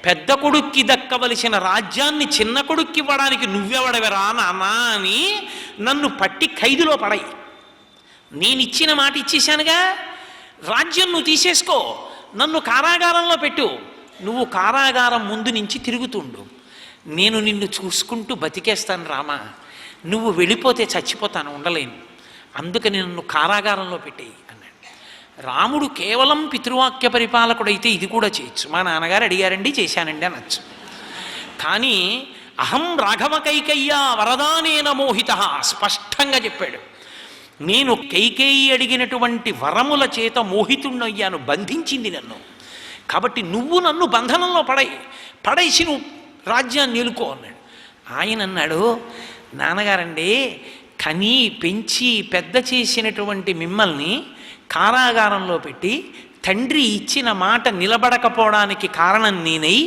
పెద్ద కొడుక్కి దక్కవలసిన రాజ్యాన్ని చిన్న కొడుక్కి ఇవ్వడానికి నువ్వెవడవరా నాన్నా అని నన్ను పట్టి ఖైదులో పడాయి. నేనిచ్చిన మాట ఇచ్చేశానుగా, రాజ్యం నువ్వు తీసేసుకో, నన్ను కారాగారంలో పెట్టు. నువ్వు కారాగారం ముందు నుంచి తిరుగుతుండు, నేను నిన్ను చూసుకుంటూ బతికేస్తాను రామా. నువ్వు వెళ్ళిపోతే చచ్చిపోతాను, ఉండలేను, అందుకని నన్ను కారాగారంలో పెట్టేయి అన్నాడు. రాముడు కేవలం పితృవాక్య పరిపాలకుడైతే ఇది కూడా చేయొచ్చు. మా నాన్నగారు అడిగారండి చేశానండి అనొచ్చు. కానీ అహం రాఘవ కైకయ్య వరదానేన మోహిత స్పష్టంగా చెప్పాడు. నేను కైకేయి అడిగినటువంటి వరముల చేత మోహితుణ్ణయ్యాను, బంధించింది నన్ను. కాబట్టి నువ్వు నన్ను బంధనంలో పడేసి నువ్వు రాజ్యాన్ని నిలుకో అన్నాడు. ఆయన అన్నాడు, నాన్నగారండి కని పెంచి పెద్ద చేసినటువంటి మిమ్మల్ని కారాగారంలో పెట్టి తండ్రి ఇచ్చిన మాట నిలబడకపోవడానికి కారణం నేనై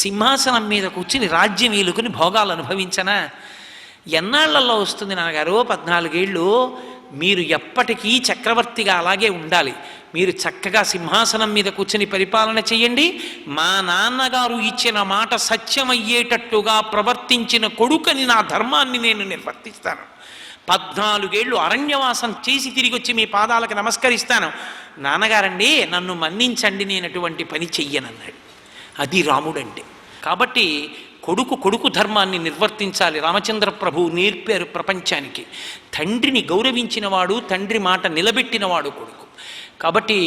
సింహాసనం మీద కూర్చుని రాజ్యం ఏలుకుని భోగాలు అనుభవించనా? ఎన్నాళ్లలో వస్తుంది నాన్నగారు? 14 ఏళ్ళు. మీరు ఎప్పటికీ చక్రవర్తిగా అలాగే ఉండాలి. మీరు చక్కగా సింహాసనం మీద కూర్చొని పరిపాలన చేయండి. మా నాన్నగారు ఇచ్చిన మాట సత్యమయ్యేటట్టుగా ప్రవర్తించిన కొడుకని నా ధర్మాన్ని నేను నిర్వర్తిస్తాను. 14 ఏళ్ళు అరణ్యవాసం చేసి తిరిగి వచ్చి మీ పాదాలకు నమస్కరిస్తాను. నాన్నగారండి నన్ను మన్నించండి, నేను అటువంటి పని చెయ్యనన్నాడు. అది రాముడంటే. కాబట్టి కొడుకు ధర్మాన్ని నిర్వర్తించాలి. రామచంద్ర ప్రభువు నేర్పారు ప్రపంచానికి. తండ్రిని గౌరవించినవాడు, తండ్రి మాట నిలబెట్టినవాడు కొడుకు. కాబట్టి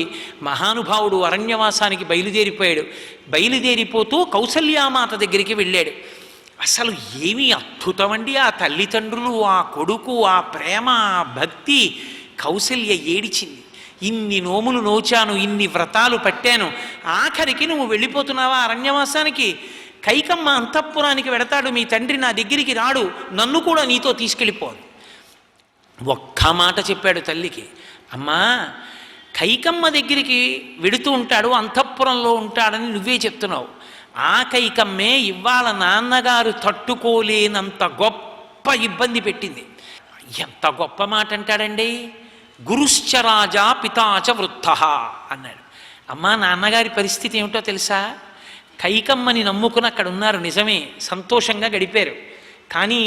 మహానుభావుడు అరణ్యవాసానికి బయలుదేరిపోయాడు. బయలుదేరిపోతూ కౌసల్యామాత దగ్గరికి వెళ్ళాడు. అసలు ఏమీ అద్భుతమండి ఆ తల్లిదండ్రులు, ఆ కొడుకు, ఆ ప్రేమ, ఆ భక్తి. కౌసల్య ఏడిచింది. ఇన్ని నోములు నోచాను, ఇన్ని వ్రతాలు పట్టాను, ఆఖరికి నువ్వు వెళ్ళిపోతున్నావా అరణ్యవాసానికి? కైకమ్మ అంతఃపురానికి వెడతాడు, మీ తండ్రి నా దగ్గరికి రాడు, నన్ను కూడా నీతో తీసుకెళ్ళిపోను. ఒక్క మాట చెప్పాడు తల్లికి, అమ్మా కైకమ్మ దగ్గరికి వెడుతూ ఉంటాడు, అంతఃపురంలో ఉంటాడని నువ్వే చెప్తున్నావు. ఆ కైకమ్మే ఇవాళ నాన్నగారు తట్టుకోలేనంత గొప్ప ఇబ్బంది పెట్టింది. ఎంత గొప్ప మాట అంటాడండి. గురుశ్చ రాజా పితాచ వృద్ధ అన్నాడు. అమ్మా నాన్నగారి పరిస్థితి ఏమిటో తెలుసా? కైకమ్మని నమ్ముకుని అక్కడ ఉన్నారు, నిజమే, సంతోషంగా గడిపారు. కానీ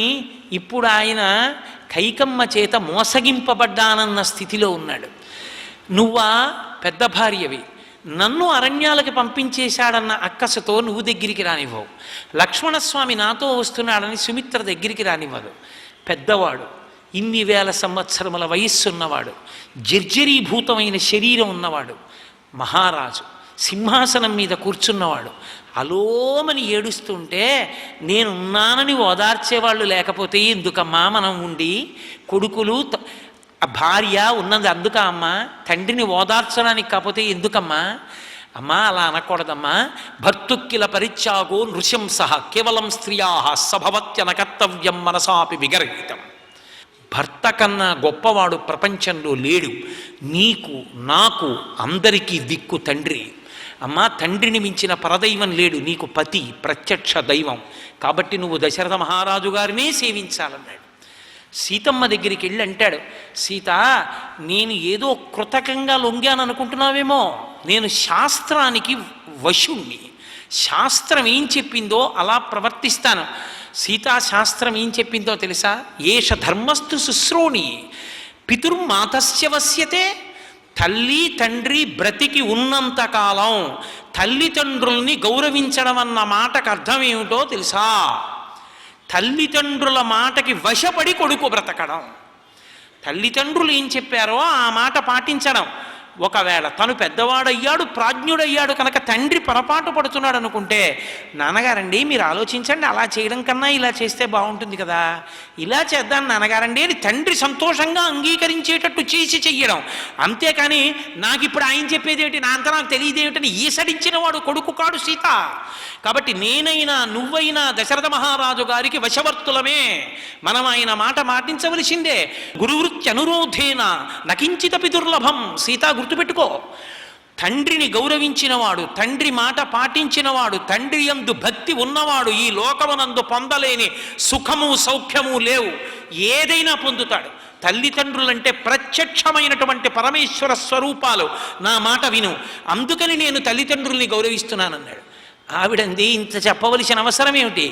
ఇప్పుడు ఆయన కైకమ్మ చేత మోసగింపబడ్డానన్న స్థితిలో ఉన్నాడు. నువ్వా పెద్ద భార్యవి, నన్ను అరణ్యాలకు పంపించేశాడన్న అక్కసతో నువ్వు దగ్గరికి రానివ్వవు. లక్ష్మణస్వామి నాతో వస్తున్నాడని సుమిత్ర దగ్గరికి రానివ్వదు. పెద్దవాడు, ఇన్ని వేల సంవత్సరముల వయస్సున్నవాడు, జర్జరీభూతమైన శరీరం ఉన్నవాడు, మహారాజు, సింహాసనం మీద కూర్చున్నవాడు. అలోమని ఏడుస్తుంటే నేనున్నానని ఓదార్చేవాళ్ళు లేకపోతే ఎందుకమ్మా మనం ఉండి? కొడుకులు భార్య ఉన్నది అందుక అమ్మా, తండ్రిని ఓదార్చడానికి కాకపోతే ఎందుకమ్మా? అమ్మా అలా అనకూడదమ్మా. భర్తుక్కిల పరిత్యాగో నృశంస కేవలం స్త్రియా సభవత్యన కర్తవ్యం మనసాపి విగర్హితం. భర్త కన్నా గొప్పవాడు ప్రపంచంలో లేడు. నీకు నాకు అందరికీ దిక్కు తండ్రి. అమ్మా తండ్రిని మించిన పరదైవం లేడు, నీకు పతి ప్రత్యక్ష దైవం. కాబట్టి నువ్వు దశరథ మహారాజు గారినే సేవించాలన్నాడు. సీతమ్మ దగ్గరికి వెళ్ళి అంటాడు, సీత నేను ఏదో కృతకంగా లొంగాను అనుకుంటున్నావేమో, నేను శాస్త్రానికి వశుణ్ణి. శాస్త్రం ఏం చెప్పిందో అలా ప్రవర్తిస్తాను. సీతాశాస్త్రం ఏం చెప్పిందో తెలుసా? ఏష ధర్మస్తు శుశ్రోణి పితుర్మాతస్య వశ్యతే. తల్లి తండ్రి బ్రతికి ఉన్నంతకాలం తల్లిదండ్రుల్ని గౌరవించడం అన్న మాటకు అర్థం ఏమిటో తెలుసా? తల్లిదండ్రుల మాటకి వశపడి కొడుకు బ్రతకడం. తల్లిదండ్రులు ఏం చెప్పారో ఆ మాట పాటించడం. ఒకవేళ తను పెద్దవాడయ్యాడు, ప్రాజ్ఞుడయ్యాడు కనుక తండ్రి పొరపాటు పడుతున్నాడు అనుకుంటే, నాన్నగారండి మీరు ఆలోచించండి, అలా చేయడం కన్నా ఇలా చేస్తే బాగుంటుంది కదా, ఇలా చేద్దాం నాన్నగారండి అని తండ్రి సంతోషంగా అంగీకరించేటట్టు చేసి చెయ్యడం. అంతేకాని నాకు ఇప్పుడు ఆయన చెప్పేది ఏమిటి, నా అంతా నాకు తెలియదేమిటని ఈసడించిన వాడు కొడుకు కాడు సీత. కాబట్టి నేనైనా నువ్వైనా దశరథ మహారాజు గారికి వశవర్తులమే. మనం ఆయన మాట మాటించవలసిందే. గురువృత్తి అనురోధేన నకించితపి దుర్లభం. సీత గుర్తుపెట్టుకో, తండ్రిని గౌరవించినవాడు, తండ్రి మాట పాటించినవాడు, తండ్రి యందు భక్తి ఉన్నవాడు ఈ లోకమునందు పొందలేని సుఖము సౌఖ్యము లేవు, ఏదైనా పొందుతాడు. తల్లిదండ్రులంటే ప్రత్యక్షమైనటువంటి పరమేశ్వర స్వరూపాలు. నా మాట విను, అందుకని నేను తల్లిదండ్రుల్ని గౌరవిస్తున్నానన్నాడు. ఆవిడంది, ఇంత చెప్పవలసిన అవసరం ఏమిటి?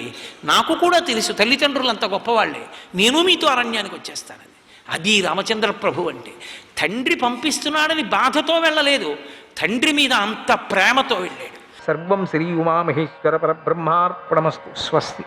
నాకు కూడా తెలుసు తల్లిదండ్రులు అంత గొప్పవాళ్ళే, నేను మీతో అరణ్యానికి వచ్చేస్తానని. అది రామచంద్ర ప్రభు అంటే. తండ్రి పంపిస్తున్నాడని బాధతో వెళ్ళలేదు, తండ్రి మీద అంత ప్రేమతో వెళ్ళాడు. సర్వం శ్రీ ఉమామహేశ్వర పరబ్రహ్మార్పణమస్తు. స్వస్తి.